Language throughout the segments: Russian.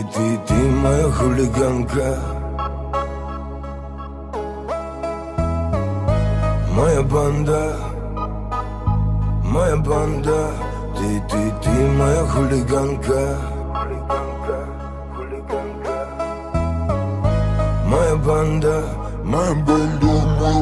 Ты моя хулиганка, моя банда, моя банда. Ты моя хулиганка, моя банда, моя банда,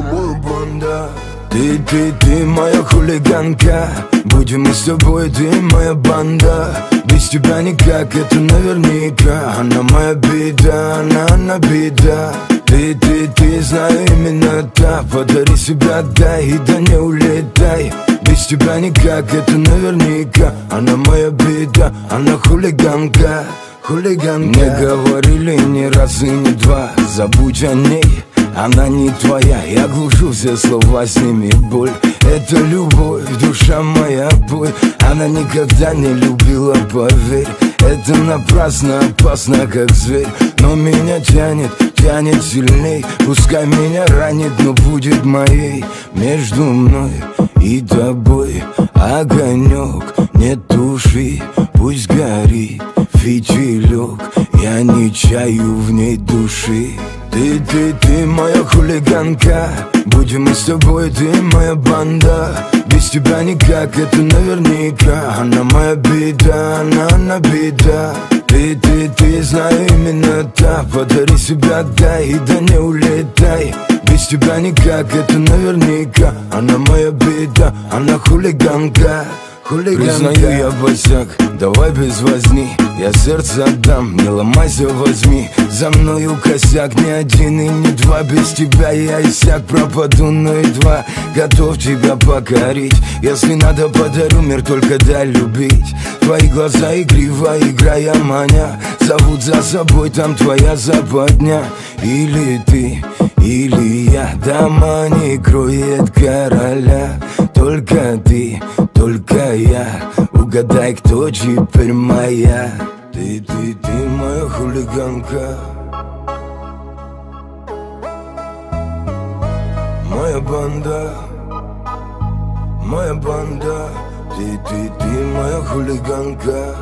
моя банда. Ты моя хулиганка, будем мы с тобой, ты моя банда. Без тебя никак, это наверняка. Она моя беда, она беда. Ты, знаю, именно та. Подари себя, дай, и да не улетай. Без тебя никак, это наверняка. Она моя беда, она хулиганка, хулиганка. Мне говорили ни раз и не два, забудь о ней, она не твоя. Я глушу все слова, сними боль. Это любовь, душа моя, пой. Она никогда не любила, поверь. Это напрасно, опасно, как зверь. Но меня тянет, тянет сильней. Пускай меня ранит, но будет моей. Между мной и тобой огонек, не туши, пусть горит фитилек. Я не чаю в ней души. Ты моя хулиганка, будем мы с тобой, ты моя банда. Без тебя никак, это наверняка. Она моя беда, она беда. Ты, знаю, именно та. Подари себя, дай, и да не улетай. Без тебя никак, это наверняка. Она моя беда, она хулиганка, хулиганка. Признаю, я босяк, давай без возни. Я сердце отдам, не ломайся, возьми. За мною косяк, ни один и не два. Без тебя я иссяк, пропаду, но едва готов тебя покорить. Если надо, подарю мир, только дай любить. Твои глаза игриво, играя маня, зовут за собой, там твоя западня. Или ты, или я, дома не кроет короля. Только ты, только я, угадай, кто теперь моя. Ты моя хулиганка, моя банда, моя банда. Ты моя хулиганка,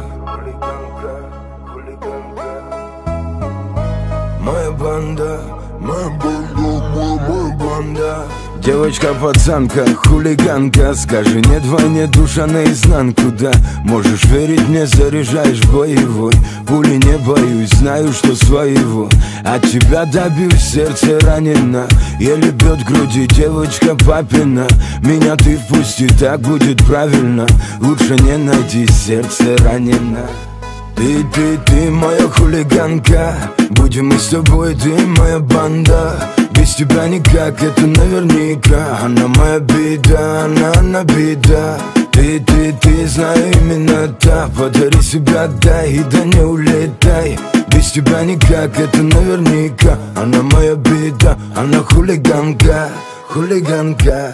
моя банда, моя банда, моя банда. Девочка-пацанка, хулиганка, скажи нет войне, душа наизнанку, да. Можешь верить мне, заряжаешь боевой. Пули не боюсь, знаю, что своего. От тебя добьюсь, сердце ранено, еле бьет груди девочка папина. Меня ты впусти, так будет правильно. Лучше не найди, сердце ранено. Ты моя хулиганка, будем мы с тобой, ты моя банда. Без тебя никак, это наверняка. Она моя беда, она беда. Ты, знаю, именно та. Подари себя, дай, и да не улетай. Без тебя никак, это наверняка. Она моя беда, она хулиганка, хулиганка.